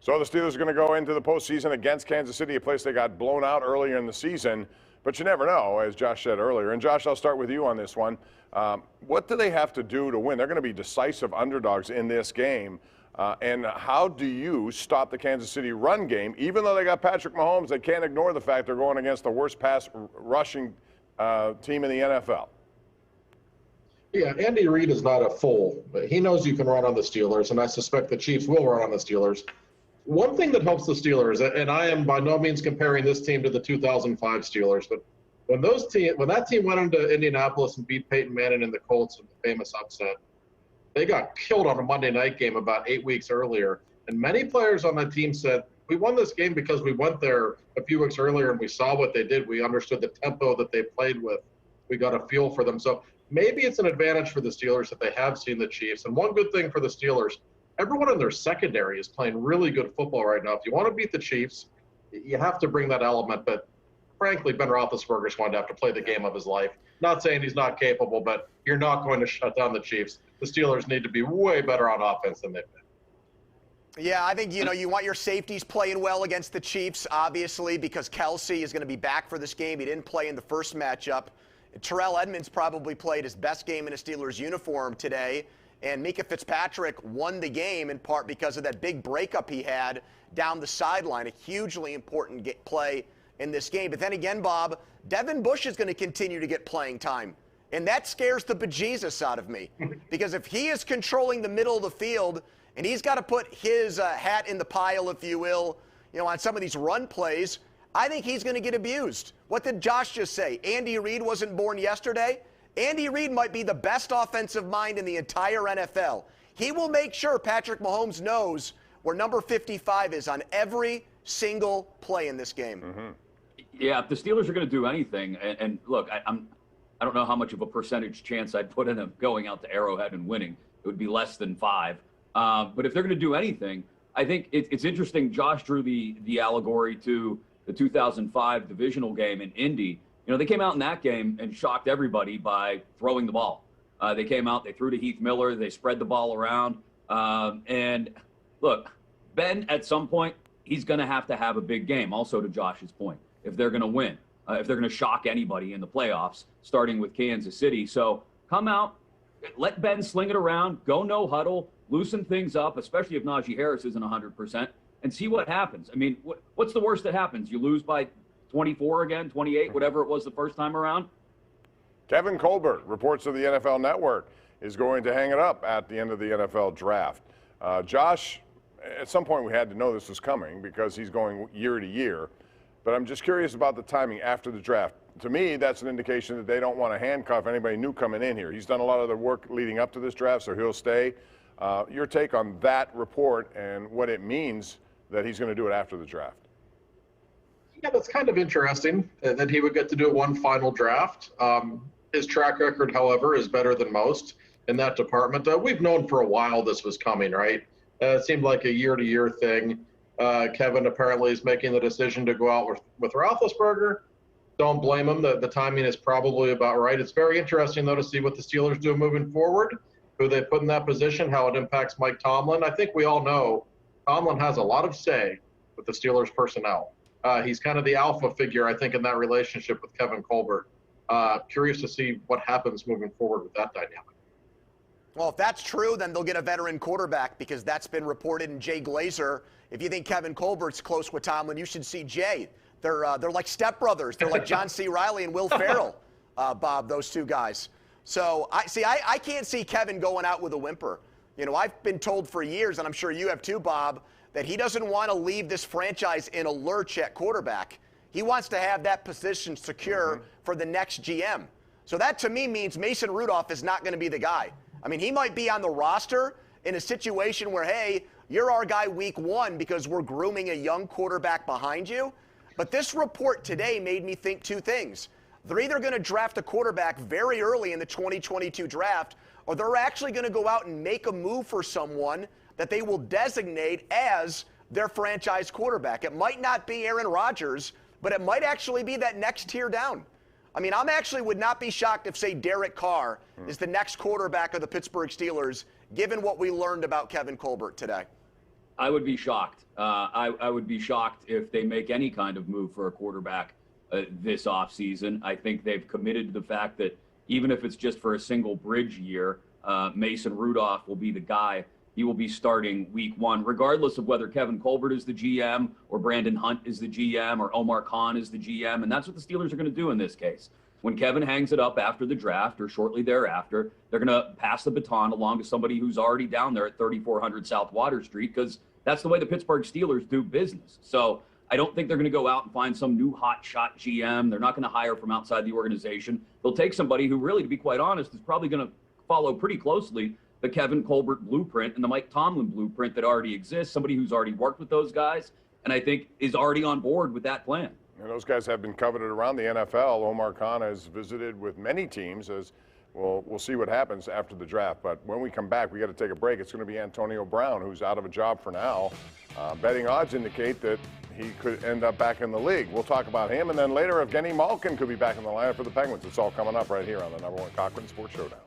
So the Steelers are going to go into the postseason against Kansas City, a place they got blown out earlier in the season. But you never know, as Josh said earlier. And Josh, I'll start with you on this one. What do they have to do to win? They're going to be decisive underdogs in this game. And how do you stop the Kansas City run game? Even though they got Patrick Mahomes, they can't ignore the fact they're going against the worst pass rushing team in the NFL. Yeah, Andy Reid is not a fool. He knows you can run on the Steelers, and I suspect the Chiefs will run on the Steelers. One thing that helps the Steelers, and I am by no means comparing this team to the 2005 Steelers, but when that team went into Indianapolis and beat Peyton Manning and the Colts in the famous upset, they got killed on a Monday night game about 8 weeks earlier. And many players on that team said, we won this game because we went there a few weeks earlier and we saw what they did. We understood the tempo that they played with. We got a feel for them. So maybe it's an advantage for the Steelers that they have seen the Chiefs. And one good thing for the Steelers, everyone in their secondary is playing really good football right now. If you want to beat the Chiefs, you have to bring that element. But frankly, Ben Roethlisberger is going to have to play the game of his life. Not saying he's not capable, but you're not going to shut down the Chiefs. The Steelers need to be way better on offense than they've been. Yeah, I think, you want your safeties playing well against the Chiefs, obviously, because Kelsey is going to be back for this game. He didn't play in the first matchup. Terrell Edmonds probably played his best game in a Steelers uniform today. And Mika Fitzpatrick won the game in part because of that big breakup he had down the sideline, a hugely important play in this game. But then again, Bob, Devin Bush is going to continue to get playing time. And that scares the bejesus out of me. Because if he is controlling the middle of the field and he's got to put his hat in the pile, if you will, on some of these run plays, I think he's going to get abused. What did Josh just say? Andy Reid wasn't born yesterday? Andy Reid might be the best offensive mind in the entire NFL. He will make sure Patrick Mahomes knows where number 55 is on every single play in this game. Mm-hmm. Yeah, if the Steelers are going to do anything, and look, I don't know how much of a percentage chance I'd put in them going out to Arrowhead and winning. It would be less than 5. But if they're going to do anything, I think it's interesting. Josh drew the allegory to the 2005 divisional game in Indy. They came out in that game and shocked everybody by throwing the ball. They came out, they threw to Heath Miller, they spread the ball around. And look, Ben, at some point, he's going to have a big game, also to Josh's point, if they're going to win, if they're going to shock anybody in the playoffs, starting with Kansas City. So come out, let Ben sling it around, go no huddle, loosen things up, especially if Najee Harris isn't 100%, and see what happens. I mean, what's the worst that happens? You lose by 24 again, 28, whatever it was the first time around? Kevin Colbert, reports of the NFL Network, is going to hang it up at the end of the NFL draft. Josh, at some point we had to know this was coming because he's going year to year. But I'm just curious about the timing after the draft. To me, that's an indication that they don't want to handcuff anybody new coming in here. He's done a lot of the work leading up to this draft, so he'll stay. Your take on that report and what it means that he's going to do it after the draft? Yeah, that's kind of interesting that he would get to do one final draft. His track record, however, is better than most in that department. We've known for a while this was coming, right? It seemed like a year-to-year thing. Kevin apparently is making the decision to go out with Roethlisberger. Don't blame him. The timing is probably about right. It's very interesting, though, to see what the Steelers do moving forward, who they put in that position, how it impacts Mike Tomlin. I think we all know Tomlin has a lot of say with the Steelers personnel. He's kind of the alpha figure, I think, in that relationship with Kevin Colbert. Curious to see what happens moving forward with that dynamic. Well, if that's true, then they'll get a veteran quarterback because that's been reported in Jay Glazer. If you think Kevin Colbert's close with Tomlin, you should see Jay. They're like stepbrothers. They're like John C. Reilly and Will Ferrell, Bob, those two guys. So, I can't see Kevin going out with a whimper. I've been told for years, and I'm sure you have too, Bob, that he doesn't want to leave this franchise in a lurch at quarterback. He wants to have that position secure for the next GM. So that, to me, means Mason Rudolph is not going to be the guy. I mean, he might be on the roster in a situation where, hey, you're our guy week 1 because we're grooming a young quarterback behind you. But this report today made me think two things. They're either going to draft a quarterback very early in the 2022 draft, or they're actually going to go out and make a move for someone that they will designate as their franchise quarterback. It might not be Aaron Rodgers, but it might actually be that next tier down. I mean, would not be shocked if, say, Derek Carr is the next quarterback of the Pittsburgh Steelers, given what we learned about Kevin Colbert today. I would be shocked. I would be shocked if they make any kind of move for a quarterback this offseason. I think they've committed to the fact that even if it's just for a single bridge year, Mason Rudolph will be the guy. He will be starting week 1, regardless of whether Kevin Colbert is the GM or Brandon Hunt is the GM or Omar Khan is the GM. And that's what the Steelers are going to do in this case. When Kevin hangs it up after the draft or shortly thereafter, they're going to pass the baton along to somebody who's already down there at 3400 South Water Street, because that's the way the Pittsburgh Steelers do business. So I don't think they're going to go out and find some new hot shot GM. They're not going to hire from outside the organization. They'll take somebody who really, to be quite honest, is probably going to follow pretty closely the Kevin Colbert blueprint and the Mike Tomlin blueprint that already exists, somebody who's already worked with those guys and I think is already on board with that plan. And those guys have been coveted around the NFL. Omar Khan has visited with many teams. As we'll see what happens after the draft. But when we come back, we got to take a break. It's going to be Antonio Brown, who's out of a job for now. Betting odds indicate that he could end up back in the league. We'll talk about him. And then later, Evgeny Malkin could be back in the lineup for the Penguins. It's all coming up right here on the #1 Cochran Sports Showdown.